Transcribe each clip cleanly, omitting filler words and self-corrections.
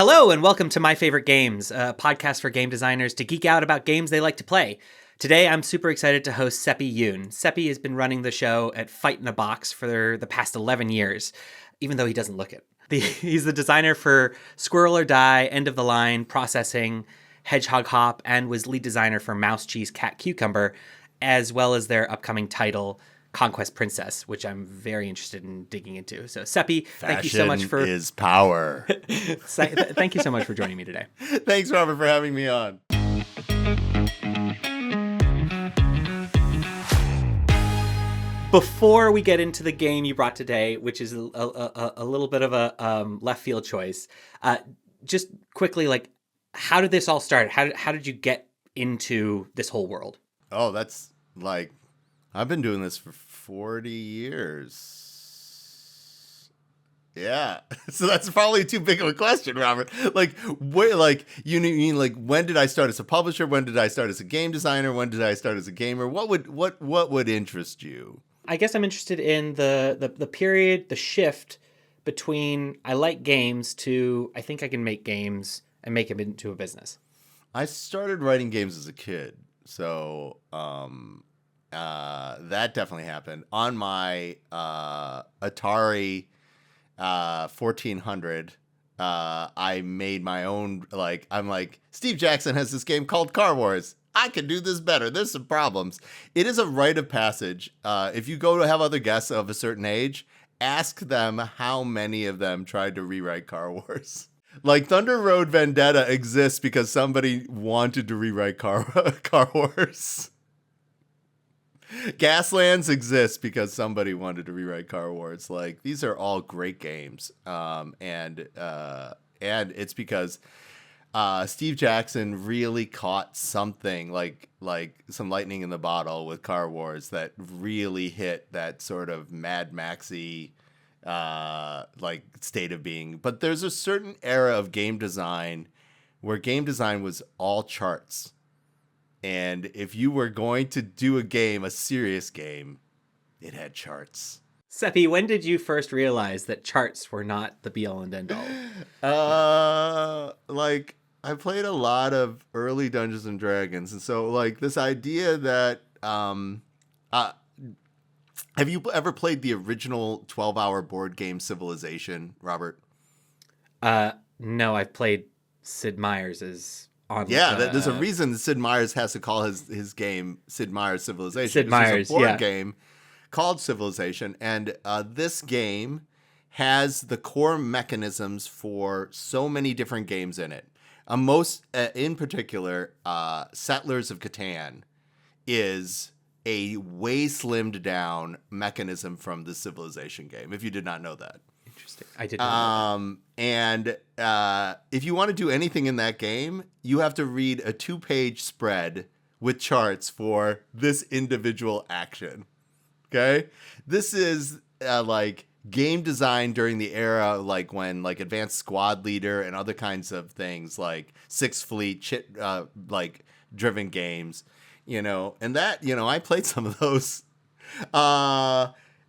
Hello and welcome to My Favorite Games, a podcast for game designers to geek out about games they like to play. Today I'm super excited to host Seppy Yoon. Seppy has been running the show at Fight in a Box for the past 11 years, even though he doesn't look it. He's the designer for Squirrel or Die, End of the Line, Processing, Hedgehog Hop, and was lead designer for Mouse Cheese Cat Cucumber, as well as their upcoming title, Conquest Princess, which I'm very interested in digging into. So, Seppy, thank you so much for... Fashion is power. Thank you so much for joining me today. Thanks, Robert, for having me on. Before we get into the game you brought today, which is a little bit of a left field choice, just quickly, how did this all start? How did you get into this whole world? Oh, that's I've been doing this for 40 years. Yeah. So that's probably too big of a question, Robert. You mean when did I start as a publisher? When did I start as a game designer? When did I start as a gamer? What would interest you? I guess I'm interested in the period, the shift between I like games to I think I can make games and make them into a business. I started writing games as a kid. So, that definitely happened on my Atari 1400. I made my own. Steve Jackson has this game called Car Wars. I can do this better. There's some problems. It is a rite of passage. If you go to have other guests of a certain age, ask them how many of them tried to rewrite Car Wars. Thunder Road Vendetta exists because somebody wanted to rewrite Car Wars. Gaslands exists because somebody wanted to rewrite Car Wars. These are all great games, and it's because Steve Jackson really caught something like some lightning in the bottle with Car Wars that really hit that sort of Mad Maxy state of being. But there's a certain era of game design where game design was all charts. And if you were going to do a serious game, it had charts. Seppy, when did you first realize that charts were not the be-all and end-all? I played a lot of early Dungeons and Dragons. And so, this idea that... have you ever played the original 12-hour board game Civilization, Robert? No, I've played Sid Meier's... there's a reason Sid Meier's has to call his game Sid Meier's Civilization. Sid Meier's, a board game called Civilization, and this game has the core mechanisms for so many different games in it. In particular, Settlers of Catan is a way slimmed down mechanism from the Civilization game, if you did not know that. Interesting. I did not know that. And if you want to do anything in that game, you have to read a 2-page spread with charts for this individual action. Okay? This is game design during the era when Advanced Squad Leader and other kinds of things like Sixth Fleet driven games, and that, I played some of those.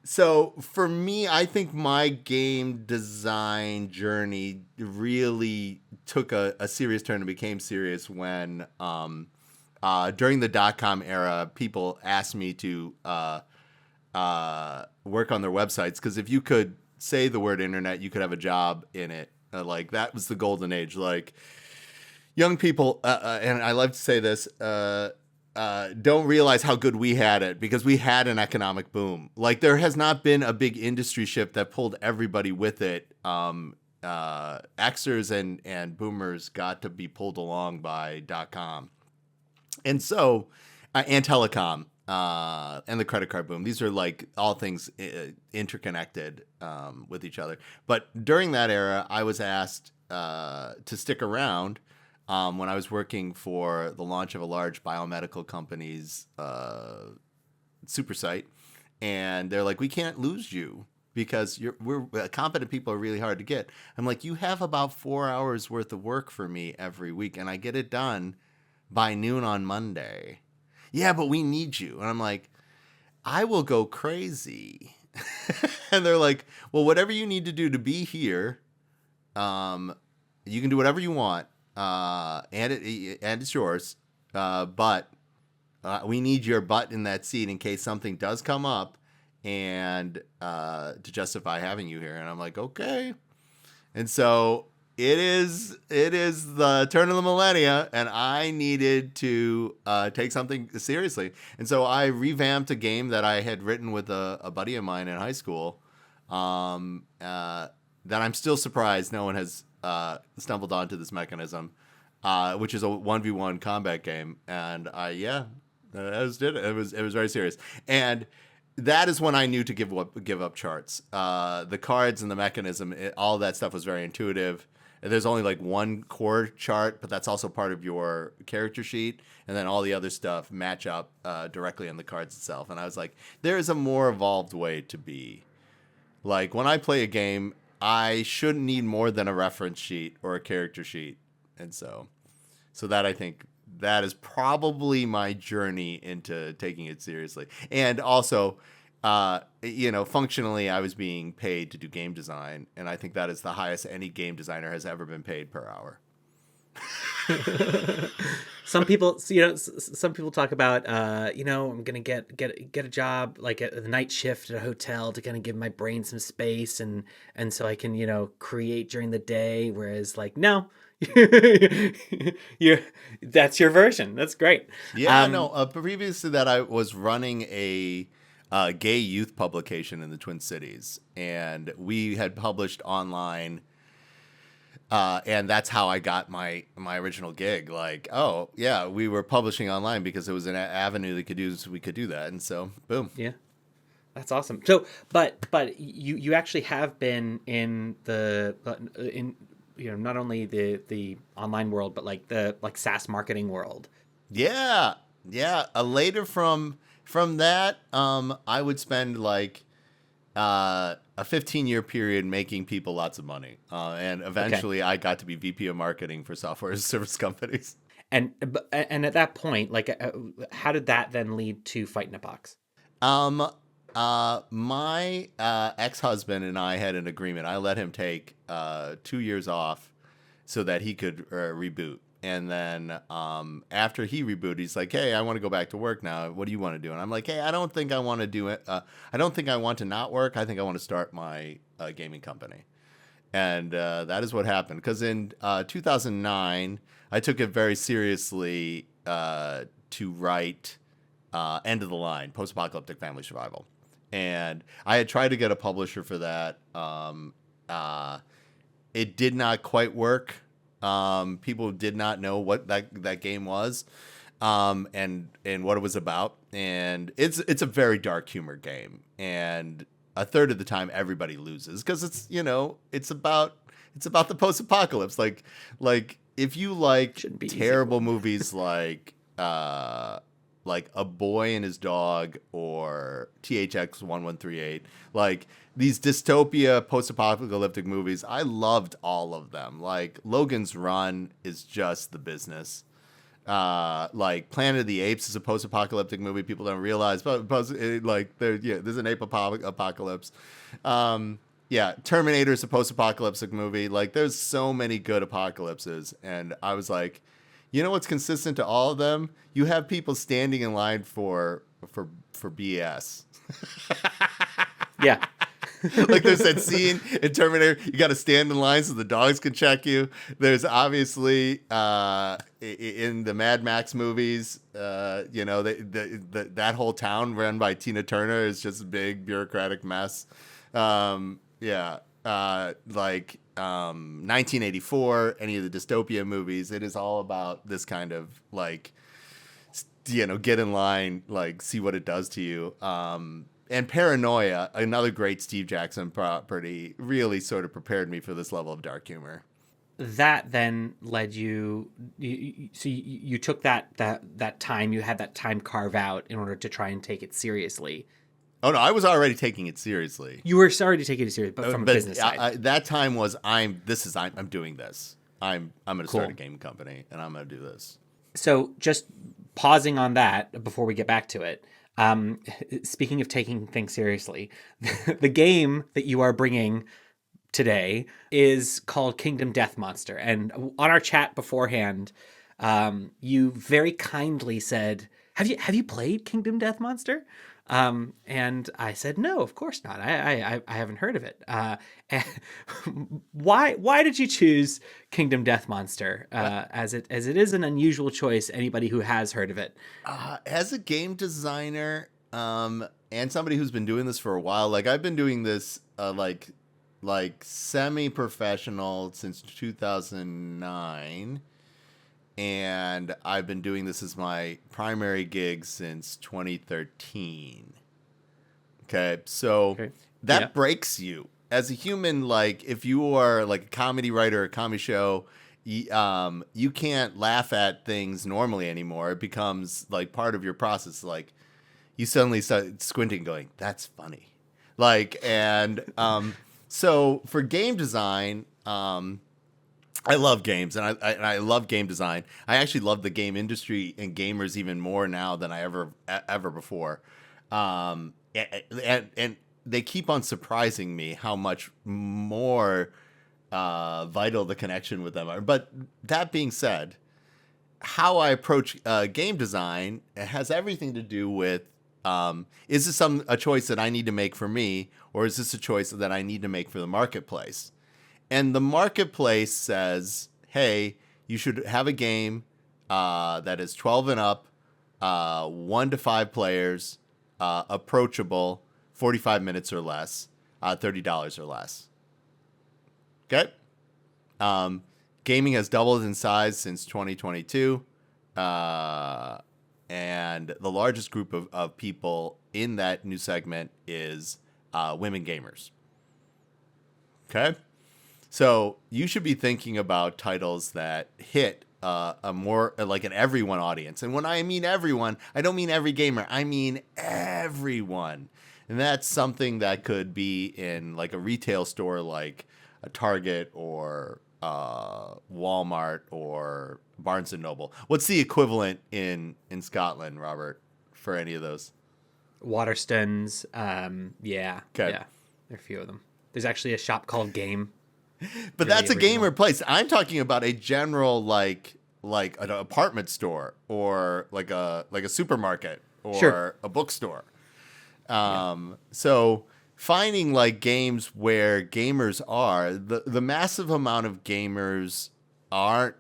So for me, I think my game design journey really took a serious turn and became serious when during the .com era, people asked me to work on their websites, because if you could say the word internet, you could have a job in it. That was the golden age. Young people, and I love to say this, don't realize how good we had it, because we had an economic boom. There has not been a big industry shift that pulled everybody with it. Xers and boomers got to be pulled along by .com. And so, and telecom, and the credit card boom. These are all things interconnected with each other. But during that era, I was asked to stick around when I was working for the launch of a large biomedical company's super site. And they're like, we can't lose you because competent people are really hard to get. I'm like, you have about 4 hours worth of work for me every week, and I get it done by noon on Monday. Yeah, but we need you. And I'm like, I will go crazy. And they're like, well, whatever you need to do to be here, you can do whatever you want, and it's yours, but we need your butt in that seat in case something does come up, and to justify having you here. And I'm like, okay. And so it is the turn of the millennia, and I needed to take something seriously. And so I revamped a game that I had written with a buddy of mine in high school, that I'm still surprised no one has stumbled onto this mechanism, which is a 1v1 combat game. And I did it. It was very serious. And that is when I knew to give up charts. The cards and the mechanism, all that stuff was very intuitive. There's only like one core chart, but that's also part of your character sheet. And then all the other stuff match up directly on the cards itself. And I was like, there is a more evolved way to be. Like, when I play a game, I shouldn't need more than a reference sheet or a character sheet. And so that, I think, that is probably my journey into taking it seriously. And also, functionally, I was being paid to do game design, and I think that is the highest any game designer has ever been paid per hour. Some people talk about, I'm gonna get a job like at the night shift at a hotel to kind of give my brain some space, and so I can create during the day. Whereas, like, no, that's your version. That's great. Yeah, no. Previous to that, I was running a gay youth publication in the Twin Cities, and we had published online. And that's how I got my original gig. Like, oh yeah, we were publishing online because it was an avenue that we could do that, and so boom. Yeah, that's awesome. So, but you actually have been in the not only the online world, but like the SaaS marketing world. Yeah. Later from that, I would spend like a 15-year period making people lots of money, and eventually I got to be VP of marketing for software as a service companies. And at that point, like, how did that then lead to Fight in a Box? My ex-husband and I had an agreement. I let him take 2 years off so that he could reboot. And then after he rebooted, he's like, hey, I want to go back to work now. What do you want to do? And I'm like, hey, I don't think I want to do it. I don't think I want to not work. I think I want to start my gaming company. And that is what happened. Because in 2009, I took it very seriously to write End of the Line, Post-Apocalyptic Family Survival. And I had tried to get a publisher for that. It did not quite work. People did not know what that game was, and what it was about. And it's a very dark humor game. And a third of the time, everybody loses because it's about the post-apocalypse. Like if you like terrible movies like A Boy and His Dog or THX 1138, like these dystopia post-apocalyptic movies, I loved all of them. Like Logan's Run is just the business. Like Planet of the Apes is a post-apocalyptic movie people don't realize, but there's an ape apocalypse. Terminator is a post-apocalyptic movie. Like there's so many good apocalypses, and I was like, you know what's consistent to all of them? You have people standing in line for BS. Yeah. Like there's that scene in Terminator, you got to stand in line so the dogs can check you. There's obviously in the Mad Max movies, that whole town run by Tina Turner is just a big bureaucratic mess. 1984, any of the dystopia movies, it is all about this kind of like, get in line, like see what it does to you. And Paranoia, another great Steve Jackson property, really sort of prepared me for this level of dark humor. That then led you took that time, you had that time carve out in order to try and take it seriously. Oh no, I was already taking it seriously. You were already taking it seriously, but from a business side. That time was I'm doing this. I'm going to start a game company, and I'm going to do this. So just pausing on that before we get back to it. Speaking of taking things seriously, the game that you are bringing today is called Kingdom Death Monster. And on our chat beforehand, you very kindly said, "Have you played Kingdom Death Monster?" And I said, "No, of course not. I haven't heard of it." Why did you choose Kingdom Death Monster? As it is an unusual choice. Anybody who has heard of it, as a game designer, and somebody who's been doing this for a while, like I've been doing this, like semi-professional since 2009. And I've been doing this as my primary gig since 2013. Okay, so that breaks you as a human. Like if you are like a comedy writer, a comedy show, you can't laugh at things normally anymore. It becomes like part of your process. Like you suddenly start squinting, going, "That's funny." So for game design, I love games, and I love game design. I actually love the game industry and gamers even more now than I ever before. And they keep on surprising me how much more vital the connection with them are. But that being said, how I approach game design has everything to do with, is this a choice that I need to make for me, or is this a choice that I need to make for the marketplace? And the marketplace says, hey, you should have a game that is 12 and up, 1 to 5 players, approachable, 45 minutes or less, $30 or less. Okay? Gaming has doubled in size since 2022. And the largest group of people in that new segment is women gamers. Okay? So you should be thinking about titles that hit a more like an everyone audience. And when I mean everyone, I don't mean every gamer. I mean everyone. And that's something that could be in like a retail store like a Target or Walmart or Barnes & Noble. What's the equivalent in Scotland, Robert, for any of those? Waterstones. Yeah. Okay. Yeah. There are a few of them. There's actually a shop called Game. But really that's a gamer place. I'm talking about a general like an apartment store or like a supermarket or a bookstore. So finding like games where gamers are, the massive amount of gamers aren't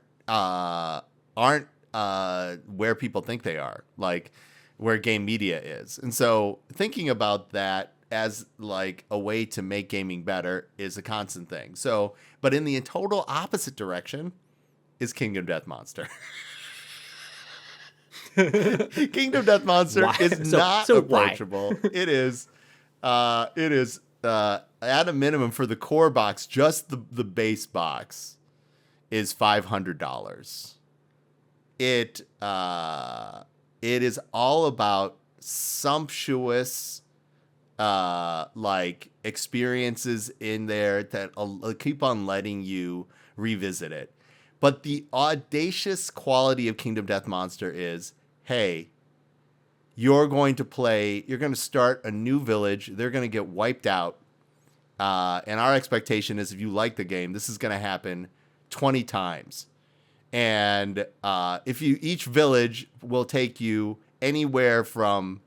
where people think they are, like where game media is. And so thinking about that as like a way to make gaming better is a constant thing. So, but in the total opposite direction is Kingdom Death Monster. Kingdom Death Monster is not approachable. Why? It is at a minimum for the core box, just the base box is $500. It is all about sumptuous like experiences in there that keep on letting you revisit it. But the audacious quality of Kingdom Death Monster is, hey, you're going to start a new village. They're going to get wiped out. And our expectation is if you like the game, this is going to happen 20 times. And each village will take you anywhere from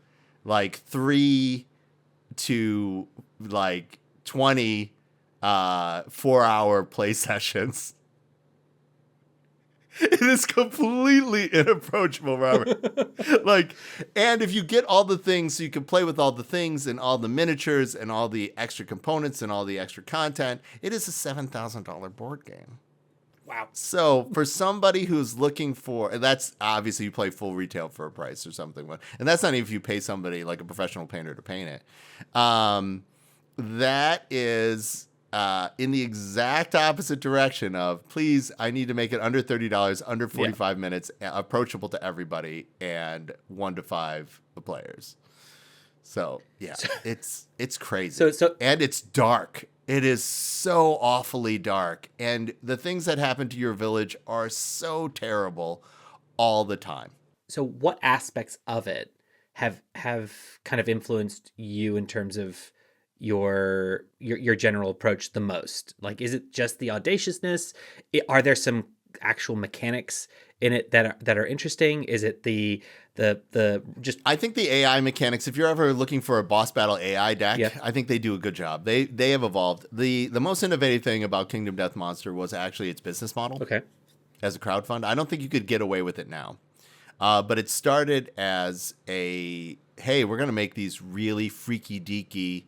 like 3 to like 20 4-hour play sessions. It is completely inapproachable, Robert. And if you get all the things, so you can play with all the things and all the miniatures and all the extra components and all the extra content, it is a $7,000 board game. Wow. So for somebody who's looking for, and that's obviously you play full retail for a price or something, and that's not even if you pay somebody like a professional painter to paint it. That is in the exact opposite direction of, please, I need to make it under $30, under 45 minutes, approachable to everybody, and 1 to 5 players. So yeah, it's crazy. And it's dark. It is so awfully dark, and the things that happen to your village are so terrible all the time. So what aspects of it have kind of influenced you in terms of your general approach the most? Like, is it just the audaciousness? Are there some actual mechanics in it that are interesting? Is it the just I think the AI mechanics, if you're ever looking for a boss battle AI deck, yeah. I think they do a good job. They have evolved. The most innovative thing about Kingdom Death Monster was actually its business model Okay. as a crowdfund. I don't think you could get away with it now. But it started as a, hey, we're going to make these really freaky deaky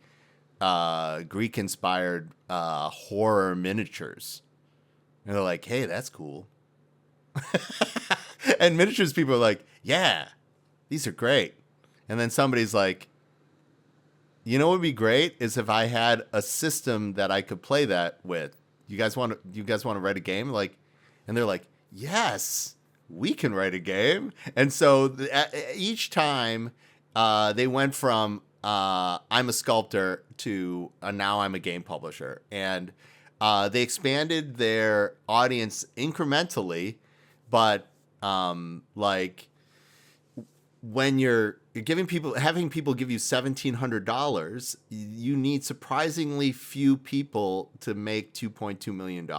Greek-inspired horror miniatures. And they're like, hey, that's cool. And miniatures people are like, yeah, these are great. And then somebody's like, you know what would be great is if I had a system that I could play that with. You guys want to write a game? Like, and they're like, yes, we can write a game. And so each time they went from I'm a sculptor to now I'm a game publisher. And they expanded their audience incrementally, but like when you're having people give you $1,700, you need surprisingly few people to make $2.2 million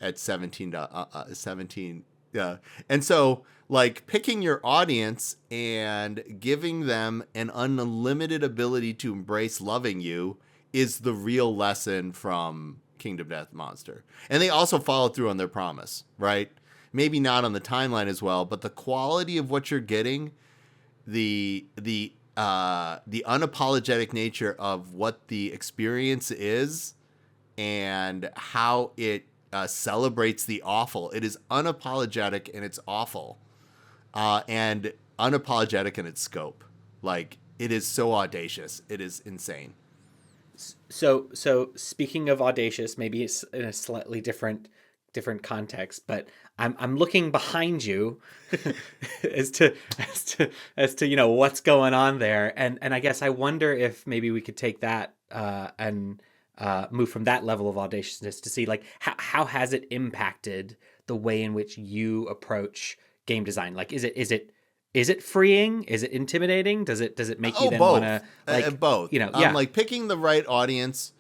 at 17. And so like picking your audience and giving them an unlimited ability to embrace loving you is the real lesson from Kingdom Death Monster. And they also followed through on their promise, right? Maybe not on the timeline as well, but the quality of what you're getting, the unapologetic nature of what the experience is, and how it celebrates the awful. It is unapologetic and it's awful, and unapologetic in its scope. Like, it is so audacious. It is insane. So speaking of audacious, maybe it's in a slightly different context, but I'm looking behind you as to what's going on there, and I guess I wonder if maybe we could take that and move from that level of audaciousness to see like how has it impacted the way in which you approach game design? Like, is it freeing? Is it intimidating? Does it make you then want to like both? Yeah. Like picking the right audience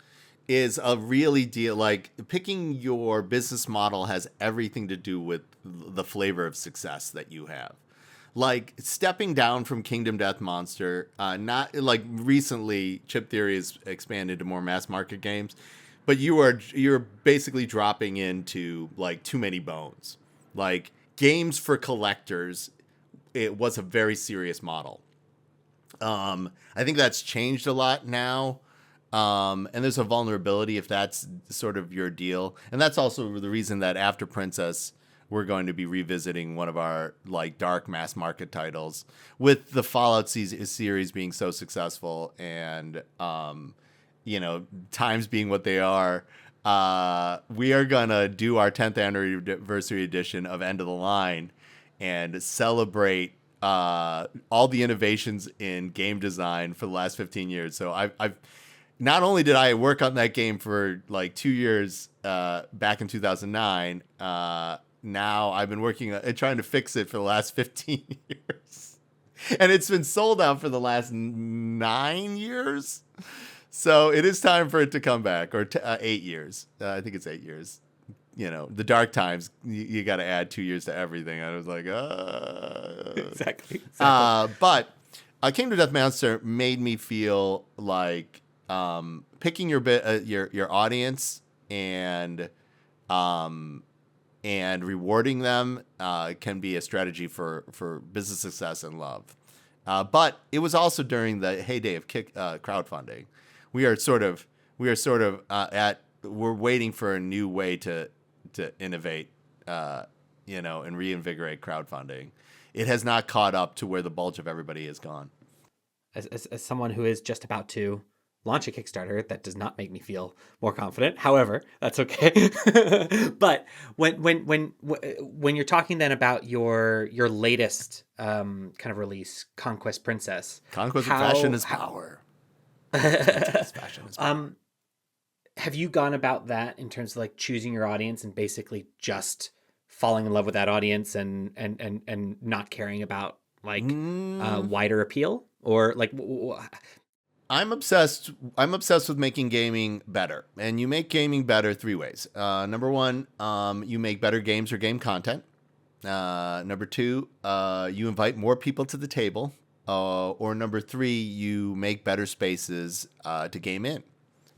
is a really deal. Like picking your business model has everything to do with the flavor of success that you have. Like stepping down from Kingdom Death Monster, not like recently Chip Theory has expanded to more mass market games, but you're basically dropping into like Too Many Bones. Like games for collectors, it was a very serious model. I think that's changed a lot now. And there's a vulnerability if that's sort of your deal. And that's also the reason that after Princess, we're going to be revisiting one of our like dark mass market titles with the Fallout series being so successful and, times being what they are. We are going to do our 10th anniversary edition of End of the Line and celebrate all the innovations in game design for the last 15 years. So I've not only did I work on that game for like 2 years back in 2009, now I've been working trying to fix it for the last 15 years. And it's been sold out for the last 9 years. So it is time for it to come back, or 8 years. I think it's 8 years. The dark times, you got to add 2 years to everything. I was like, Exactly. But Kingdom Death Monster made me feel like picking your audience and rewarding them can be a strategy for business success and love. But it was also during the heyday of crowdfunding. We're waiting for a new way to innovate, and reinvigorate crowdfunding. It has not caught up to where the bulge of everybody has gone. As someone who is just about to launch a Kickstarter, that does not make me feel more confident. However, that's okay. But when you're talking then about your latest kind of release, Conquest Princess, Conquest of Fashion is Power. Fashion is power. Have you gone about that in terms of like choosing your audience and basically just falling in love with that audience and not caring about like wider appeal, or like I'm obsessed with making gaming better. And you make gaming better 3 ways. Number 1, you make better games or game content. Number 2, you invite more people to the table. Or number 3, you make better spaces to game in.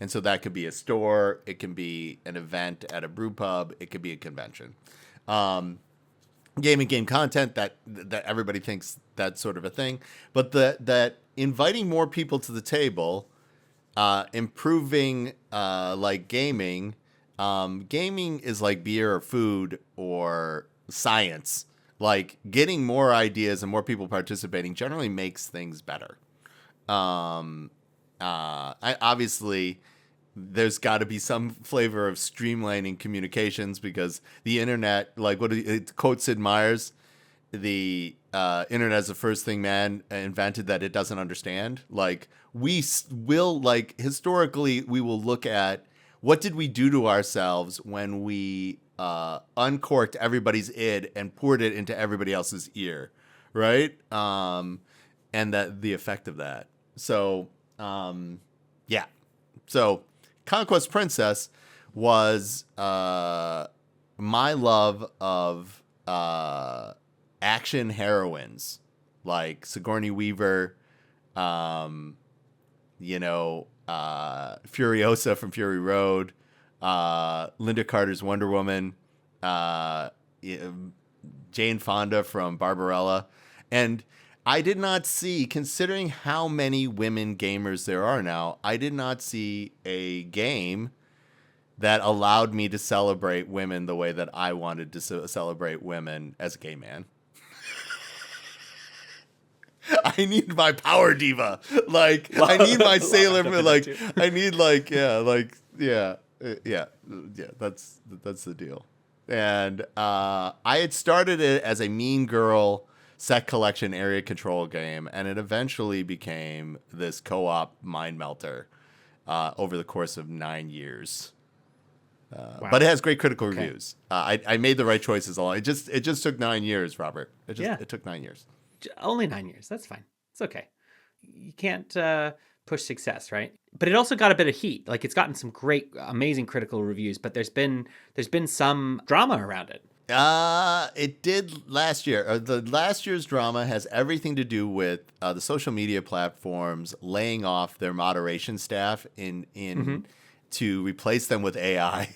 And so that could be a store, it can be an event at a brew pub, it could be a convention. Game content that everybody thinks that's sort of a thing, but that inviting more people to the table, improving like gaming. Gaming is like beer or food or science. Like getting more ideas and more people participating generally makes things better. Obviously, there's got to be some flavor of streamlining communications because the internet, like it quotes Sid Meier's, the internet is the first thing man invented that it doesn't understand. Like we will, like historically, we will look at what did we do to ourselves when we uncorked everybody's id and poured it into everybody else's ear, right? And that the effect of that. So, yeah. So, Conquest Princess was my love of action heroines like Sigourney Weaver, Furiosa from Fury Road, Linda Carter's Wonder Woman, Jane Fonda from Barbarella. And I did not see, considering how many women gamers there are now, I did not see a game that allowed me to celebrate women the way that I wanted to celebrate women as a gay man. I need my power diva. Like, I need my Sailor Moon. Like, I need that's the deal. And I had started it as a Mean Girl set collection area control game, and it eventually became this co-op mind melter over the course of 9 years. Wow. But it has great critical reviews. I made the right choices along. It just took 9 years, Robert. It took 9 years. Only 9 years. That's fine. It's okay. You can't push success, right? But it also got a bit of heat. Like it's gotten some great, amazing critical reviews, but there's been some drama around it. It did last year. The last year's drama has everything to do with the social media platforms laying off their moderation staff to replace them with AI.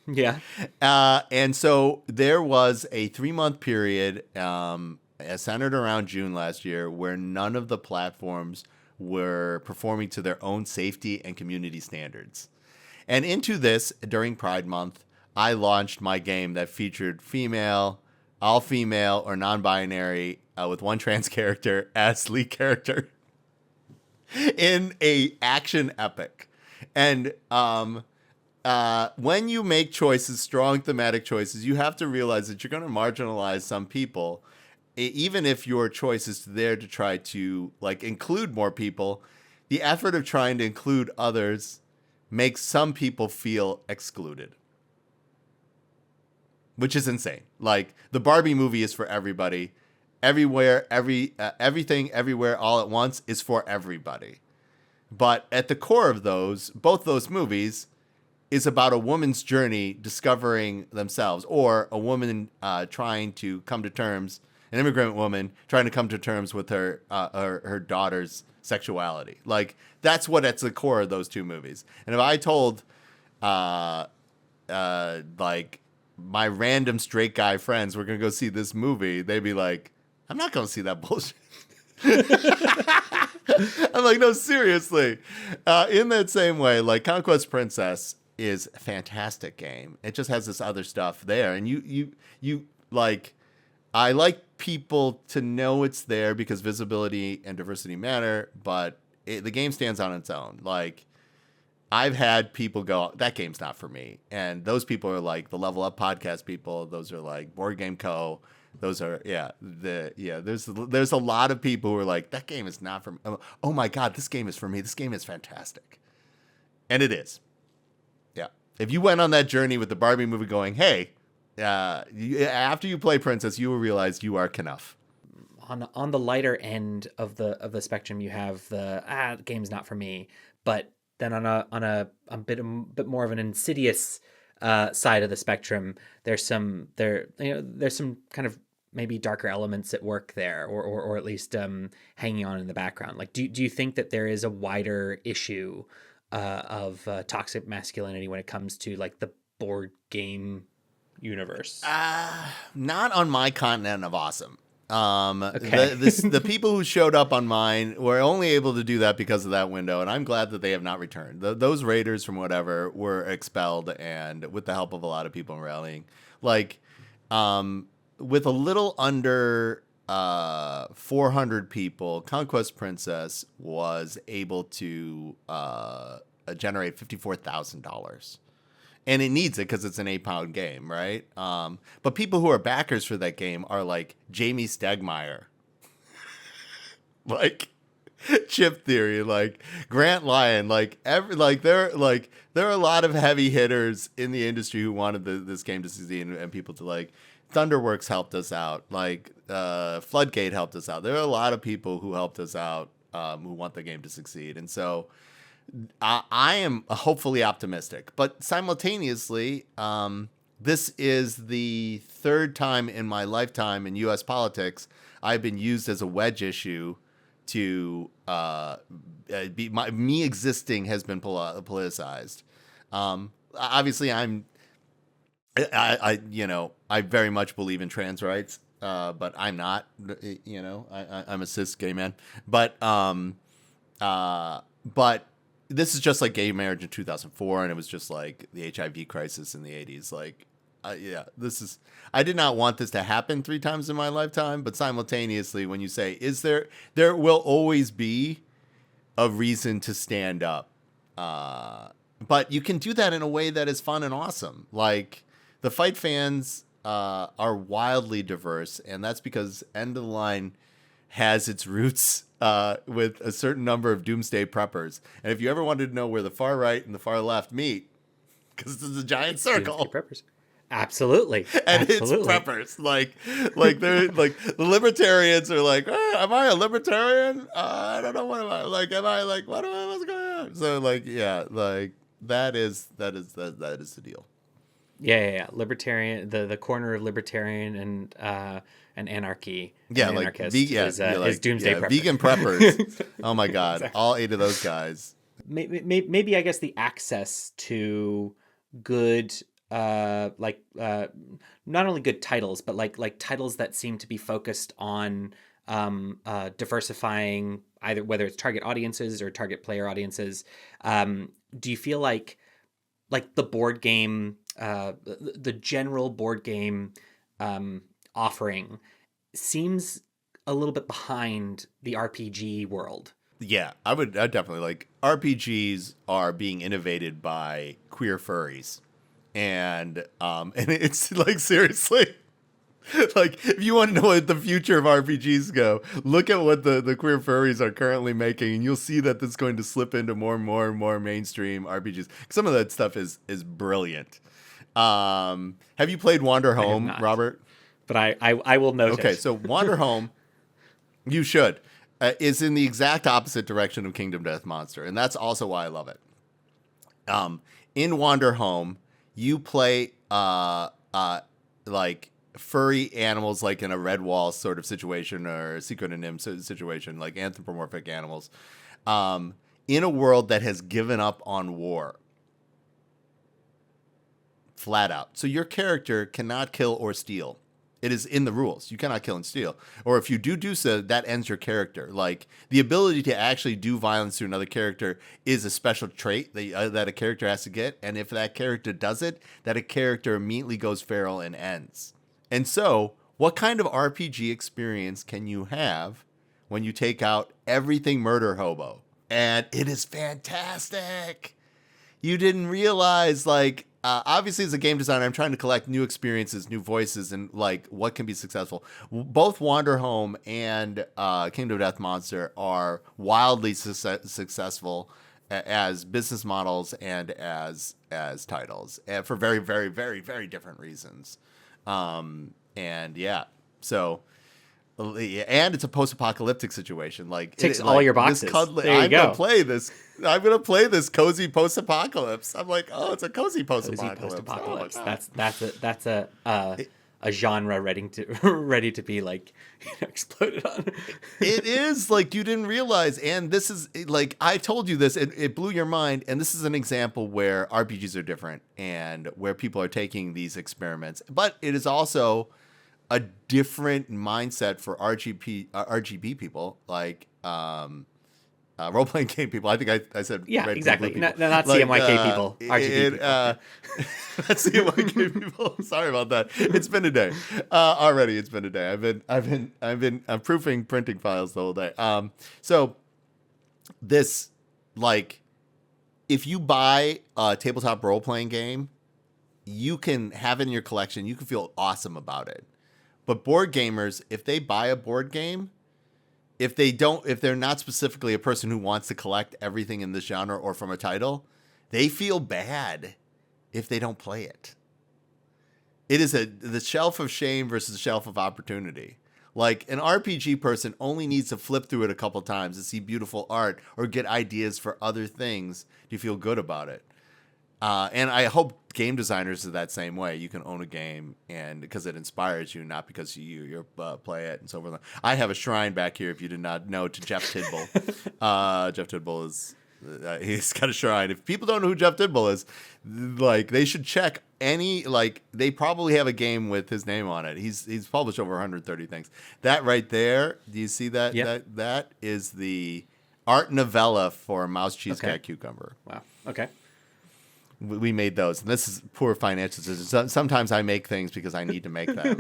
Yeah. And so there was a 3-month period centered around June last year where none of the platforms were performing to their own safety and community standards. And into this, during Pride Month, I launched my game that featured female, all-female, or non-binary with one trans character as lead character in a action epic. And when you make choices, strong thematic choices, you have to realize that you're going to marginalize some people, even if your choice is there to try to like include more people. The effort of trying to include others makes some people feel excluded. Which is insane. Like the Barbie movie is for everybody. Everywhere, everything, everywhere, all at once is for everybody. But at the core of both those movies is about a woman's journey discovering themselves, or a woman trying to come to terms, an immigrant woman trying to come to terms with her daughter's sexuality. Like that's what at the core of those two movies. And if I told like my random straight guy friends, we're going to go see this movie, they'd be like, I'm not going to see that bullshit. I'm like, no, seriously. In that same way, like Conquest Princess is a fantastic game. It just has this other stuff there. And you like, I like people to know it's there because visibility and diversity matter, but the game stands on its own. Like, I've had people go, that game's not for me. And those people are like the Level Up podcast people. Those are like Board Game Co. Those are, there's a lot of people who are like, that game is not for me. Oh my God, this game is for me. This game is fantastic. And it is. Yeah. If you went on that journey with the Barbie movie going, hey, after you play Princess, you will realize you are Knuff. on the lighter end of the spectrum, you have the game's not for me, but then on a bit more of an insidious side of the spectrum, there's some kind of maybe darker elements at work there, or at least hanging on in the background. Like, do you think that there is a wider issue of toxic masculinity when it comes to like the board game universe? Not on my continent of awesome. Okay. The people who showed up on mine were only able to do that because of that window, and I'm glad that they have not returned. Those raiders from whatever were expelled, and with the help of a lot of people rallying, like, with a little under 400 people, Conquest Princess was able to generate $54,000. And it needs it because it's an 8-pound game, right? But people who are backers for that game are like Jamie Stegmaier, like Chip Theory, like Grant Lyon, there are a lot of heavy hitters in the industry who wanted this game to succeed, and people to like. Thunderworks helped us out, like Floodgate helped us out. There are a lot of people who helped us out who want the game to succeed, and so. I am hopefully optimistic, but simultaneously, this is the third time in my lifetime in U.S. politics I've been used as a wedge issue to me existing has been politicized. Obviously, I very much believe in trans rights, but I'm not. I'm a cis gay man, but. This is just like gay marriage in 2004, and it was just like the HIV crisis in the 80s. Like, I did not want this to happen 3 times in my lifetime, but simultaneously, when you say, there will always be a reason to stand up. But you can do that in a way that is fun and awesome. Like, the Fight fans are wildly diverse, and that's because End of the Line has its roots with a certain number of doomsday preppers. And if you ever wanted to know where the far right and the far left meet, because it's a giant circle. Doomsday preppers. Absolutely. And Absolutely. it's preppers. Like they're like the libertarians are like, am I a libertarian? I don't know, what am I? Like, am I like, what's going on? So like, yeah, like that is the deal. Yeah. Libertarian, the corner of libertarian and anarchy. Yeah, and like is doomsday preppers. Vegan preppers. Oh my god, Exactly. all 8 of those guys. Maybe I guess the access to good not only good titles, but like titles that seem to be focused on diversifying either whether it's target audiences or target player audiences. Do you feel like the board game, the general board game offering seems a little bit behind the RPG world? Yeah, I'd definitely like RPGs are being innovated by queer furries. And it's like, seriously, like, if you want to know what the future of RPGs go, look at what the queer furries are currently making, and you'll see that this is going to slip into more and more mainstream RPGs. Some of that stuff is brilliant. Have you played Wander Home, Robert? But I will note Okay, it. so Wander Home, you should, is in the exact opposite direction of Kingdom Death Monster, and that's also why I love it. In Wander Home, you play like furry animals, like in a Red Wall sort of situation or a Secret of Nim situation, like anthropomorphic animals, in a world that has given up on war. Flat out. So your character cannot kill or steal. It is in the rules. You cannot kill and steal. Or if you do so, that ends your character. Like, the ability to actually do violence to another character is a special trait that a character has to get. And if that character does it, that a character immediately goes feral and ends. And so, what kind of RPG experience can you have when you take out everything murder hobo? And it is fantastic. You didn't realize, like, obviously, as a game designer, I'm trying to collect new experiences, new voices, and like what can be successful. Both Wander Home and Kingdom of Death Monster are wildly successful as business models and as titles, and for very, very, very, very different reasons. And yeah, so and it's a post-apocalyptic situation. Like Ticks all your boxes. There you I'm go. gonna play this. I'm gonna play this cozy post-apocalypse. I'm like, oh, it's a cozy post-apocalypse. Post-apocalypse. Oh my God. That's a genre ready to be like exploded on. It is like you didn't realize, and this is like I told you this. It blew your mind, and this is an example where RPGs are different and where people are taking these experiments. But it is also a different mindset for RGB people, like role playing game people. I think I said Yeah, red exactly. people. Not CMYK people. RGB people. Not CMYK people. Sorry about that. It's been a day. Already, it's been a day. I'm proofing printing files the whole day. So this, like, if you buy a tabletop role playing game, you can have it in your collection. You can feel awesome about it. But board gamers, if they buy a board game, if they're not specifically a person who wants to collect everything in this genre or from a title, they feel bad if they don't play it. It is the shelf of shame versus the shelf of opportunity. Like, an RPG person only needs to flip through it a couple times to see beautiful art or get ideas for other things to feel good about it. And I hope game designers are that same way. You can own a game and because it inspires you, not because you play it and so forth. I have a shrine back here, if you did not know, to Jeff Tidball. Jeff Tidball is he's got a shrine. If people don't know who Jeff Tidball is, like, they should check they probably have a game with his name on it. He's published over 130 things. That right there, do you see that? Yep. That is the art novella for Mouse, Cheese, Cat, Cucumber. Wow. Okay. We made those. And this is poor financial decisions. Sometimes I make things because I need to make them.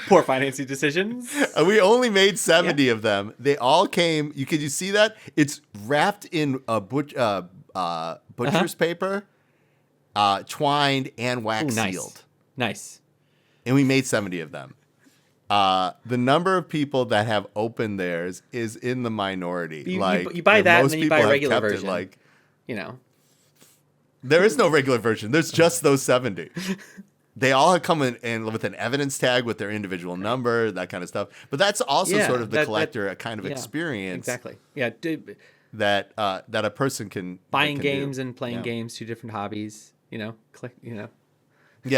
Poor financing decisions. We only made 70 of them. They all came. Could you see that? It's wrapped in a butcher's paper, twined and wax sealed. Nice. And we made 70 of them. The number of people that have opened theirs is in the minority. You buy that and then you buy a regular version. There is no regular version. There's just those 70. They all come in with an evidence tag with their individual number, that kind of stuff. But that's also sort of the collector kind of experience. Exactly. Yeah. That a person can buying games and playing games, two different hobbies. Yeah,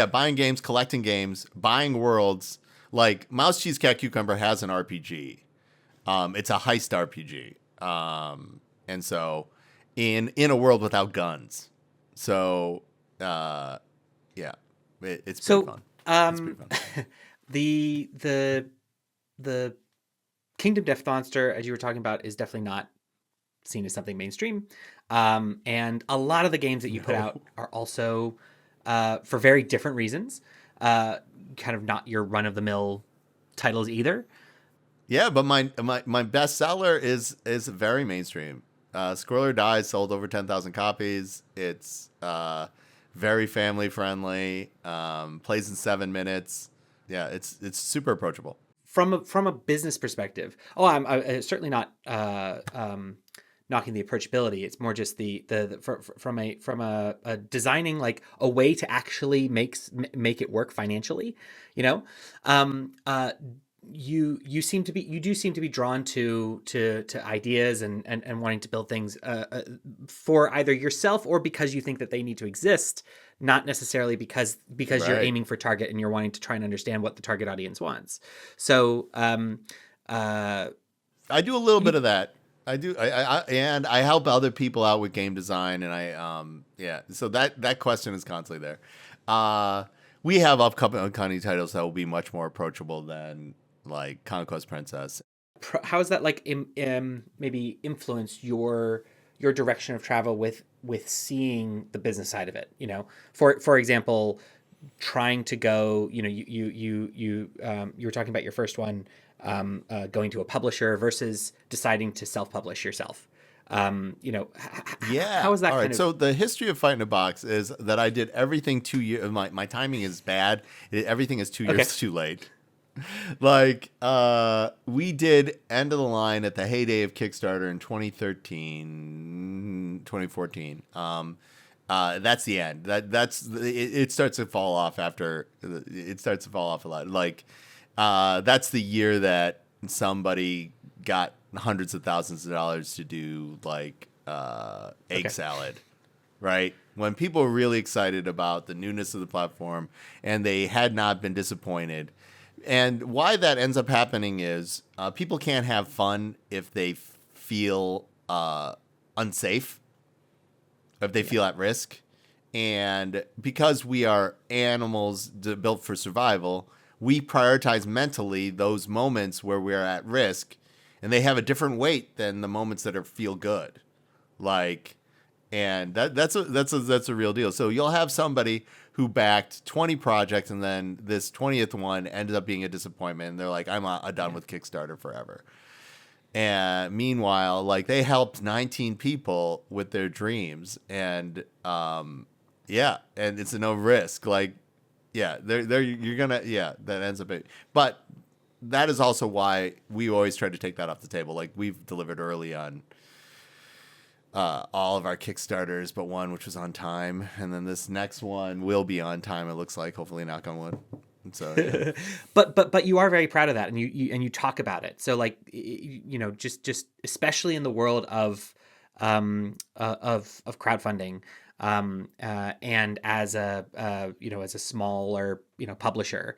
buying games, collecting games, buying worlds. Like Mouse, Cheese, Cat, Cucumber has an RPG. It's a heist RPG. And so in a world without guns. So, it's pretty fun. It's pretty fun. The Kingdom Death Monster, as you were talking about, is definitely not seen as something mainstream. And a lot of the games that you put out are also, for very different reasons, kind of not your run-of-the-mill titles either. Yeah, but my bestseller is very mainstream. Squirrel or Die sold over 10,000 copies. It's very family friendly. Plays in 7 minutes. Yeah, it's super approachable. From a business perspective, I'm certainly not knocking the approachability. It's more just from a designing, like, a way to actually make it work financially. You do seem to be drawn to ideas and wanting to build things for either yourself or because you think that they need to exist, not necessarily because you're aiming for target and you're wanting to try and understand what the target audience wants. So I do a little bit of that. I do. And I help other people out with game design, and so that question is constantly there. We have upcoming titles that will be much more approachable than, like, Conquest Princess. How has that, like, maybe influenced your direction of travel with seeing the business side of it? For example, trying to go. You were talking about your first one, going to a publisher versus deciding to self-publish yourself. How is that? All right. So the history of Fight in a Box is that I did everything 2 years. My timing is bad. Everything is 2 years too late. Like, we did End of the Line at the heyday of Kickstarter in 2014. That's the end. It starts to fall off after. It starts to fall off a lot. Like, That's the year that somebody got hundreds of thousands of dollars to do like egg salad, right? When people were really excited about the newness of the platform and they had not been disappointed. And why that ends up happening is people can't have fun if they feel unsafe, if they feel at risk. And because we are animals built for survival, we prioritize mentally those moments where we're at risk, and they have a different weight than the moments that feel good. Like, and that's a real deal. So you'll have somebody who backed 20 projects, and then this 20th one ended up being a disappointment. And they're like, I'm done with Kickstarter forever. And meanwhile, like, they helped 19 people with their dreams, and and it's a no risk. Like, you're gonna, that ends up. But that is also why we always try to take that off the table. Like, we've delivered early on all of our Kickstarters, but one which was on time, and then this next one will be on time. It looks like, hopefully, knock on wood. So, yeah. but you are very proud of that, and you talk about it. So, like, just especially in the world of crowdfunding, and as a smaller publisher,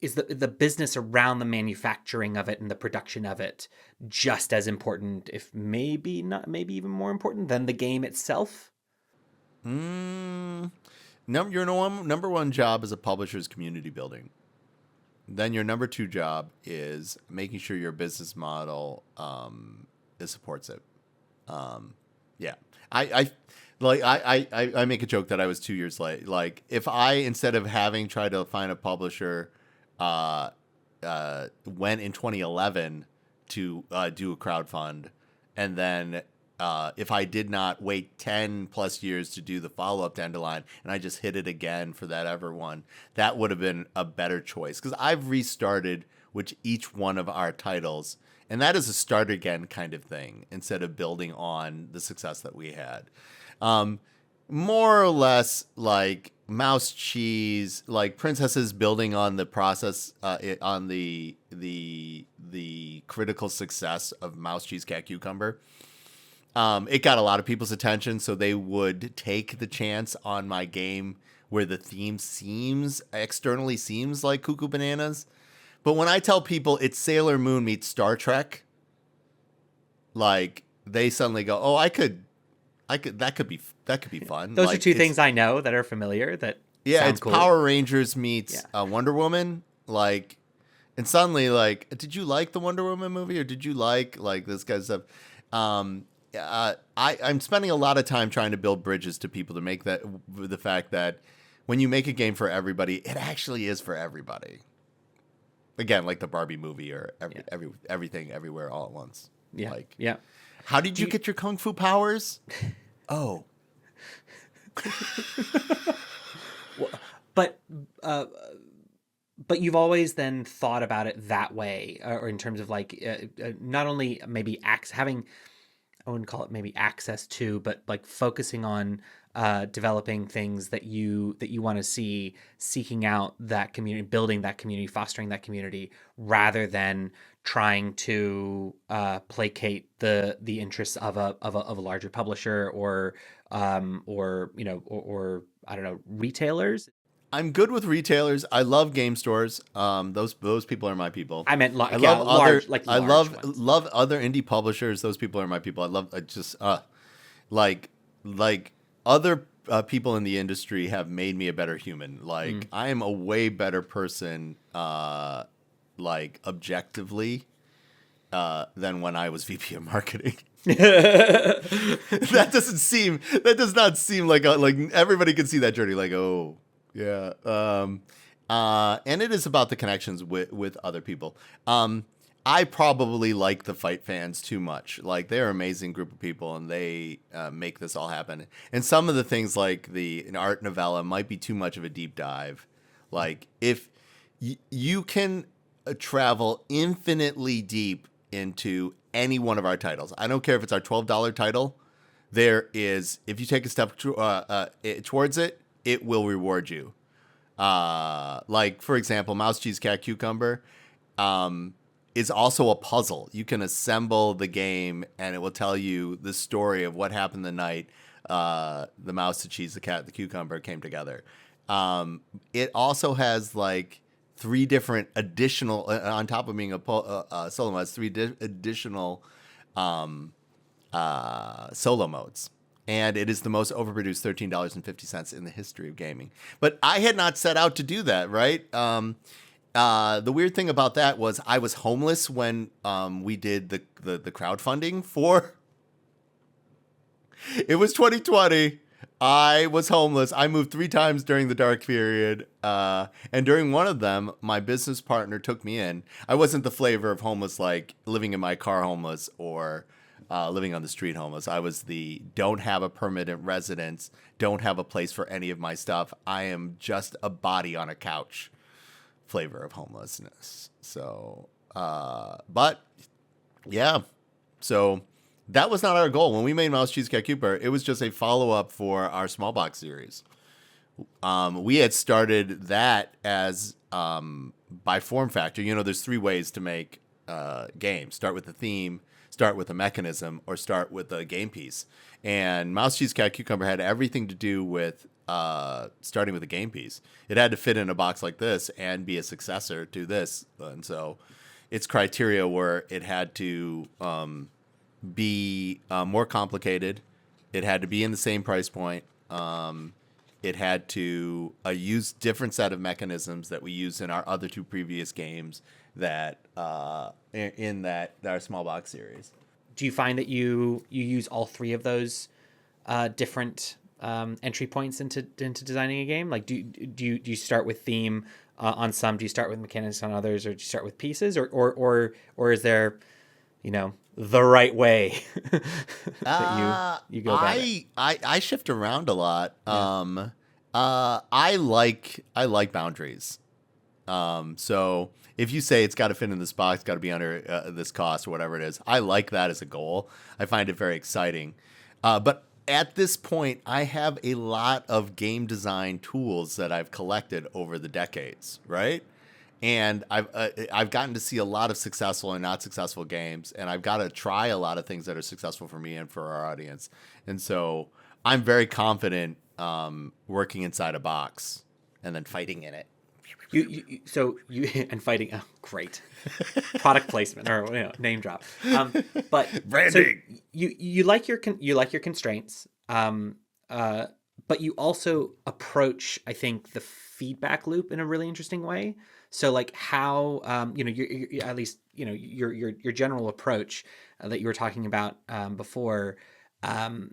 is the business around the manufacturing of it and the production of it just as important, if maybe even more important than the game itself? Your number one job as a publisher is community building. Then your number two job is making sure your business model supports it. I make a joke that I was 2 years late. Like, if I, instead of having tried to find a publisher, went in 2011 to do a crowdfund, and then if I did not wait 10 plus years to do the follow-up Dandelion, and I just hit it again for that ever one, that would have been a better choice. Because I've restarted with each one of our titles, and that is a start again kind of thing, instead of building on the success that we had. More or less like Mouse Cheese, like Princesses, building on the process, on the critical success of Mouse Cheese Cat Cucumber. It got a lot of people's attention, so they would take the chance on my game where the theme externally seems like Cuckoo Bananas. But when I tell people it's Sailor Moon meets Star Trek, like, they suddenly go, "Oh, that could be fun." Those like, are two things I know that are familiar. That it's cool. Power Rangers meets Wonder Woman, like, and suddenly, like, did you like the Wonder Woman movie, or did you like this kind of stuff? I'm spending a lot of time trying to build bridges to people to make the fact that when you make a game for everybody, it actually is for everybody. Again, like the Barbie movie, or everything everywhere all at once. Yeah. Like, yeah. How did you get your kung fu powers? Oh. But you've always then thought about it that way, or in terms of like not only maybe having, I wouldn't call it maybe access to, but like focusing on developing things that you want to see, seeking out that community, building that community, fostering that community, rather than trying to placate the interests of a larger publisher or I don't know, retailers. I'm good with retailers. I love game stores. Those people are my people. I meant I love large ones. love other indie publishers. Those people are my people. Like other people in the industry have made me a better human. Like, I am a way better person, like, objectively, than when I was VP of marketing. That does not seem like everybody can see that journey. Like, oh yeah. And it is about the connections with other people. I probably like the Fight fans too much. Like, they're an amazing group of people, and they make this all happen. And some of the things, like an art novella, might be too much of a deep dive. Like, if you can travel infinitely deep into any one of our titles. I don't care if it's our $12 title. There is, if you take a step towards it, it will reward you. Like, for example, Mouse, Cheese, Cat, Cucumber is also a puzzle. You can assemble the game, and it will tell you the story of what happened the night the mouse, the cheese, the cat, the cucumber came together. It also has like three different additional, on top of being a solo mode, it's additional solo modes. And it is the most overproduced $13.50 in the history of gaming. But I had not set out to do that, right? The weird thing about that was I was homeless when we did the crowdfunding for. It was 2020. I was homeless. I moved 3 times during the dark period. And during one of them, my business partner took me in. I wasn't the flavor of homeless, like living in my car homeless or living on the street homeless. I was the don't have a permanent residence, don't have a place for any of my stuff. I am just a body on a couch flavor of homelessness. So, but yeah, so that was not our goal. When we made Mouse, Cheese, Cat, Cucumber, it was just a follow-up for our small box series. We had started that as by form factor. You know, there's 3 ways to make games. Start with a theme, start with a mechanism, or start with a game piece. And Mouse, Cheese, Cat, Cucumber had everything to do with starting with a game piece. It had to fit in a box like this and be a successor to this. And so its criteria were it had to be more complicated. It had to be in the same price point. It had to use different set of mechanisms that we use in our other 2 previous games that in our small box series. Do you find that you use all 3 of those different entry points into designing a game? Like, do you start with theme on some? Do you start with mechanics on others, or do you start with pieces, or is there, the right way that you go about it? I shift around a lot. Yeah. I like boundaries. So if you say it's got to fit in this box, got to be under this cost or whatever it is, I like that as a goal. I find it very exciting. But at this point, I have a lot of game design tools that I've collected over the decades, right? And I've gotten to see a lot of successful and not successful games, and I've got to try a lot of things that are successful for me and for our audience. And so I'm very confident working inside a box and then fighting in it. You and fighting. Oh, great product placement or name drop. But Branding. So you like your constraints. But you also approach, I think, the feedback loop in a really interesting way. So like how you're at least your general approach that you were talking about before. The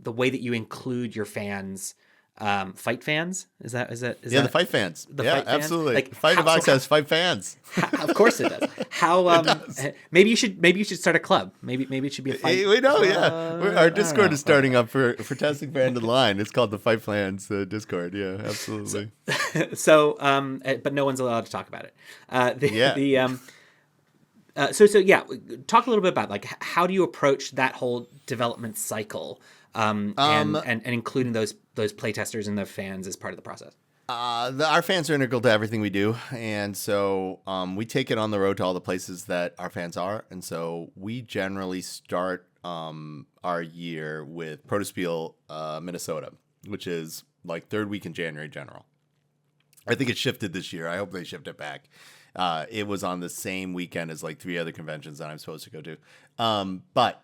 way that you include your fans. Fight fans? Is that The fight fans. The yeah, fight fans? absolutely. Like, Fight in the Box has fight fans. Of course it does. How It does. maybe you should start a club. Maybe it should be a fight. We know, yeah. Our Discord is starting up for testing for end of the line. It's called the Fight Fans Discord. Yeah, absolutely. So, but no one's allowed to talk about it. Talk a little bit about like how do you approach that whole development cycle, and including those playtesters and the fans as part of the process. Our fans are integral to everything we do, and so we take it on the road to all the places that our fans are, and so we generally start our year with Protospiel, Minnesota, which is like 3rd week in January general. I think it shifted this year. I hope they shift it back. It was on the same weekend as like 3 other conventions that I'm supposed to go to. But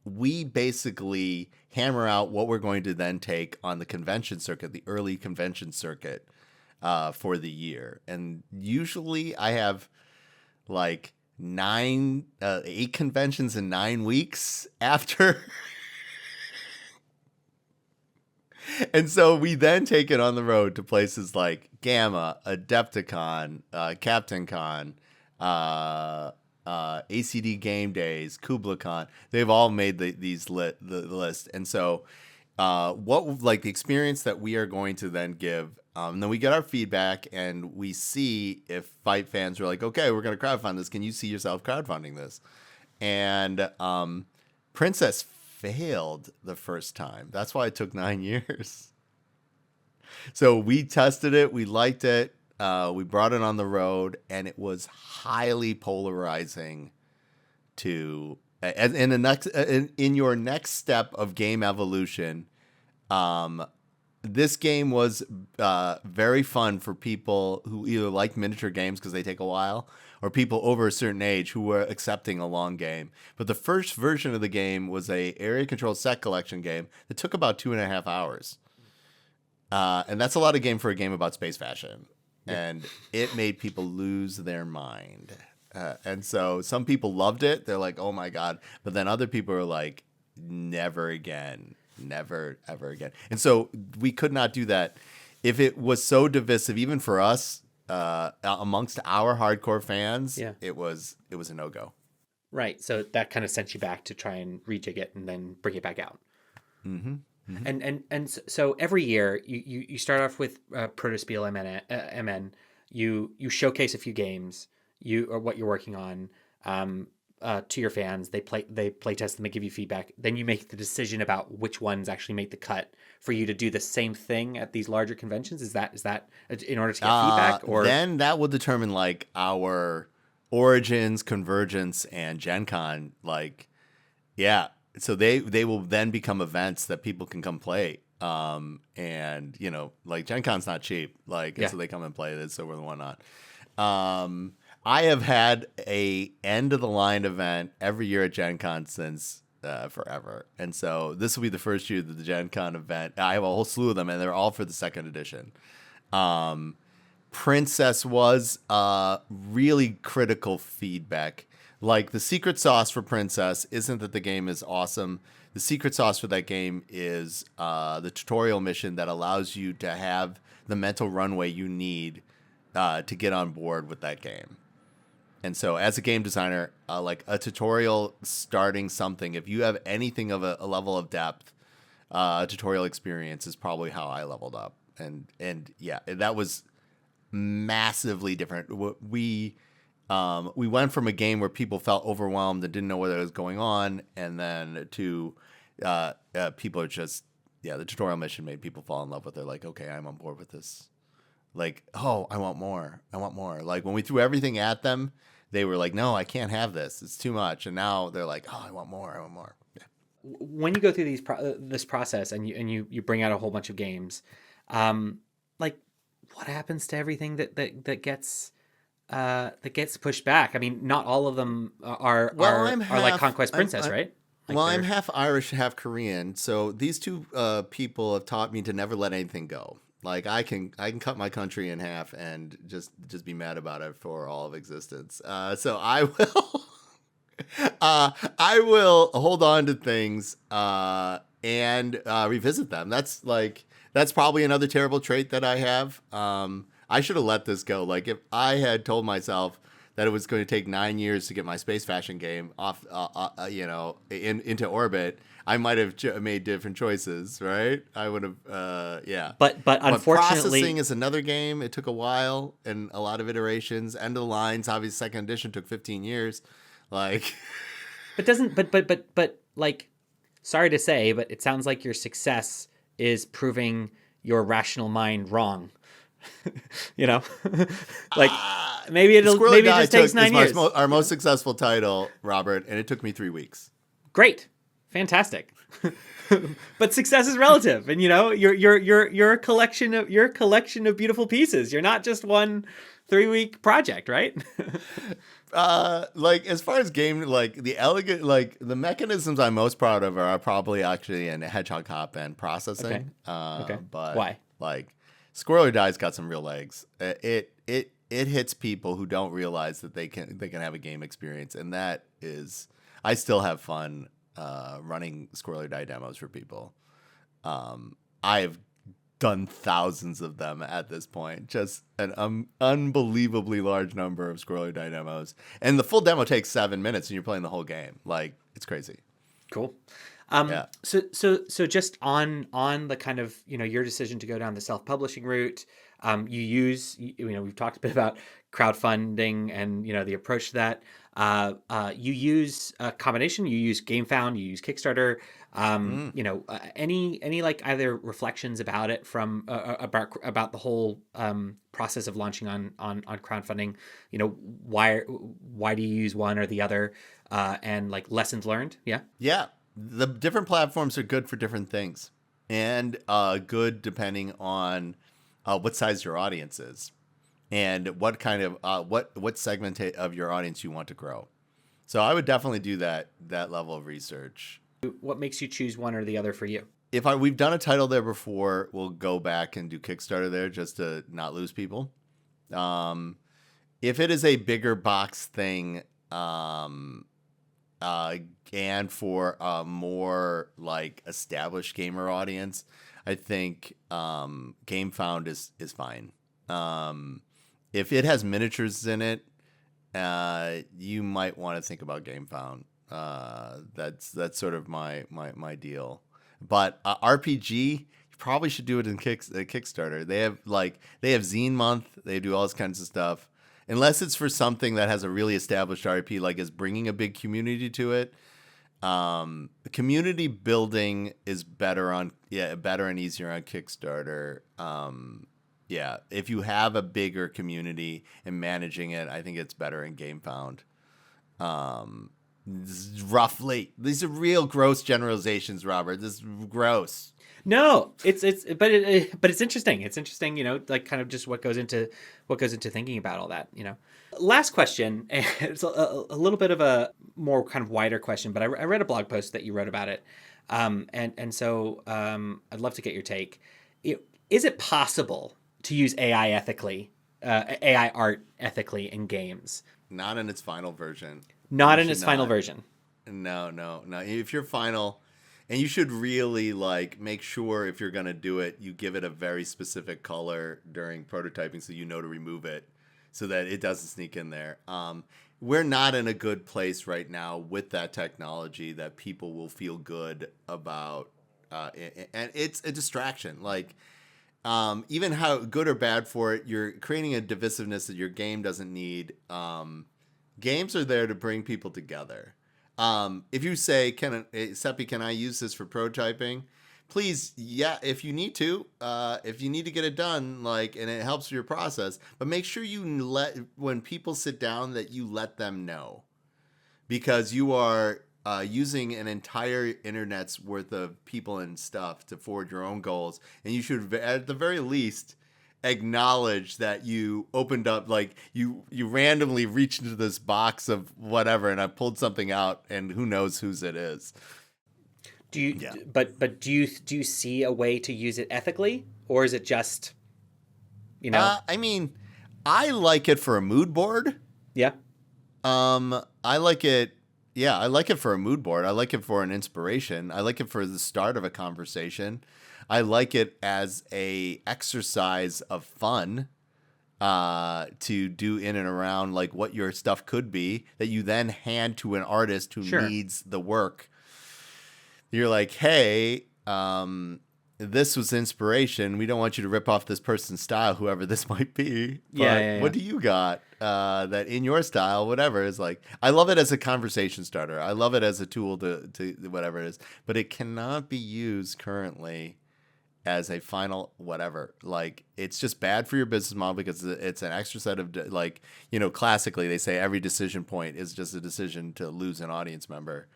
we basically hammer out what we're going to then take on the convention circuit, the early convention circuit for the year. And usually I have like 8 conventions in 9 weeks after. And so we then take it on the road to places like Gamma, Adepticon, Captain Con, ACD Game Days, KublaCon. They've all made the list. And so the experience that we are going to then give, then we get our feedback and we see if fight fans are like, okay, we're going to crowdfund this. Can you see yourself crowdfunding this? And Princess failed the first time. That's why it took 9 years. So we tested it. We liked it. We brought it on the road, and it was highly polarizing to in your next step of game evolution. This game was very fun for people who either like miniature games because they take a while, or people over a certain age who were accepting a long game. But the first version of the game was a area control set collection game that took about 2.5 hours. And that's a lot of game for a game about space fashion. Yeah. And it made people lose their mind. And so some people loved it. They're like, oh my God. But then other people are like, never again. Never, ever again. And so we could not do that. If it was so divisive, even for us, amongst our hardcore fans, it was a no-go. Right. So that kind of sent you back to try and rejig it and then bring it back out. Mm-hmm. Mm-hmm. And so every year you start off with Protospiel MN. You showcase a few games or what you're working on to your fans. They play test them, they give you feedback. Then you make the decision about which ones actually make the cut for you to do the same thing at these larger conventions. Is that in order to get feedback, or then that will determine like our Origins, Convergence, and Gen Con. Like, yeah. So they will then become events that people can come play. And you know, like Gen Con's not cheap. Like, so they come and play this over and whatnot. I have had a end of the line event every year at Gen Con since forever. And so this will be the first year that the Gen Con event, I have a whole slew of them, and they're all for the second edition. Princess was really critical feedback. Like, the secret sauce for Princess isn't that the game is awesome. The secret sauce for that game is the tutorial mission that allows you to have the mental runway you need to get on board with that game. And so as a game designer, like a tutorial starting something, if you have anything of a level of depth, a tutorial experience is probably how I leveled up. And yeah, that was massively different. We went from a game where people felt overwhelmed and didn't know what was going on, and then to people are just, the tutorial mission made people fall in love with it. Like, okay, I'm on board with this. Like, oh, I want more. Like, when we threw everything at them, they were like, no, I can't have this. It's too much. And now they're like, oh, I want more. Yeah. When you go through this process and you bring out a whole bunch of games, like, what happens to everything that gets pushed back? I mean, not all of them are like Conquest Princess, right? Like, I'm half Irish, half Korean. So these two people have taught me to never let anything go. Like, I can cut my country in half and just be mad about it for all of existence. So I will I will hold on to things and revisit them. That's probably another terrible trait that I have. I should have let this go. Like, if I had told myself that it was going to take 9 years to get my space fashion game off, into orbit, I might have made different choices, right? I would have, yeah. But unfortunately, Processing is another game. It took a while and a lot of iterations. End of the Lines, obviously, second edition took 15 years. Like, but like, sorry to say, but it sounds like your success is proving your rational mind wrong. Like, maybe it just takes 9 years. Our most successful title, Robert, and it took me 3 weeks. Great. Fantastic. But success is relative, and you're a collection of beautiful pieces. You're not just one 3-week project, right? Like, as far as game, like the elegant, like the mechanisms I'm most proud of are probably actually in Hedgehog Hop and processing. Okay. But why? Like, Squirrel or Die's got some real legs. It hits people who don't realize that they can have a game experience, and that is, I still have fun running Squirrel or Die demos for people. I've done thousands of them at this point, just an unbelievably large number of Squirrel or Die demos, and the full demo takes 7 minutes, and you're playing the whole game. Like, it's crazy. Cool. Yeah. So just on the kind of, your decision to go down the self-publishing route, You use, we've talked a bit about crowdfunding and, the approach to that. You use a combination. You use GameFound, you use Kickstarter. Any like either reflections about it from about the whole process of launching on crowdfunding? Why do you use one or the other? And like lessons learned? Yeah. The different platforms are good for different things, and good depending on what size your audience is and what kind of what segment of your audience you want to grow. So I would definitely do that level of research. What makes you choose one or the other for you? We've done a title there before, we'll go back and do Kickstarter there just to not lose people. If it is a bigger box thing, and for a more like established gamer audience, I think GameFound is fine. If it has miniatures in it, you might want to think about GameFound. That's sort of my deal. But RPG, you probably should do it in Kickstarter. They have Zine Month. They do all this kinds of stuff. Unless it's for something that has a really established RP, like is bringing a big community to it. Community building is better and easier on Kickstarter. If you have a bigger community and managing it, I think it's better in GameFound. Roughly, these are real gross generalizations, Robert. This is gross. No, but it's interesting. It's interesting, like kind of just what goes into thinking about all that, Last question. It's a little bit of a more kind of wider question, but I read a blog post that you wrote about it, so I'd love to get your take. Is it possible to use AI art ethically in games? Not in its final version. Not in its final version. No. If you're final. And you should really make sure if you're going to do it, you give it a very specific color during prototyping so you know to remove it so that it doesn't sneak in there. We're not in a good place right now with that technology that people will feel good about. And it's a distraction. Even how good or bad for it, you're creating a divisiveness that your game doesn't need. Games are there to bring people together. If you say, Seppy, can I use this for prototyping? Please, yeah, if you need to get it done, and it helps your process, but make sure when people sit down that you let them know, because you are using an entire internet's worth of people and stuff to forward your own goals, and you should, at the very least, acknowledge that you opened up, you randomly reached into this box of whatever, and I pulled something out, and who knows whose it is. Do you? Yeah. But do you see a way to use it ethically, or is it just, I mean, I like it for a mood board. Yeah. I like it. Yeah, I like it for a mood board. I like it for an inspiration. I like it for the start of a conversation. I like it as a exercise of fun to do in and around what your stuff could be that you then hand to an artist who needs the work. You're like, hey, this was inspiration. We don't want you to rip off this person's style, whoever this might be. But what do you got that in your style, whatever, is I love it as a conversation starter. I love it as a tool to whatever it is. But it cannot be used currently as a final whatever. It's just bad for your business model because it's an extra set of classically they say every decision point is just a decision to lose an audience member,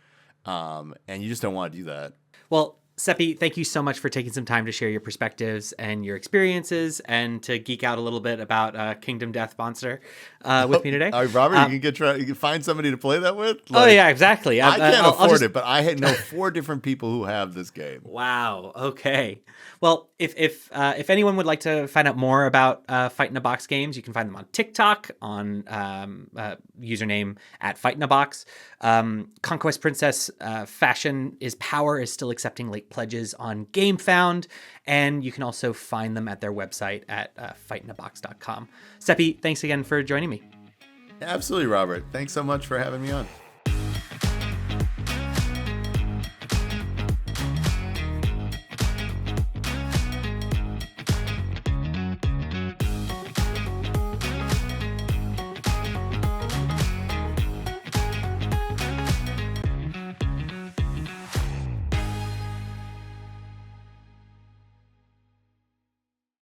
and you just don't want to do that. Well, Seppy, thank you so much for taking some time to share your perspectives and your experiences and to geek out a little bit about Kingdom Death Monster with me today. Robert, you can find somebody to play that with? Yeah, exactly. I can't afford it, but I know 4 different people who have this game. Wow. Okay. Well, if anyone would like to find out more about Fight in a Box games, you can find them on TikTok on username @FightInABox. Conquest Princess Fashion is Power is still accepting late pledges on GameFound, and you can also find them at their website at fightinAbox.com. Seppy, thanks again for joining me. Absolutely, Robert. Thanks so much for having me on.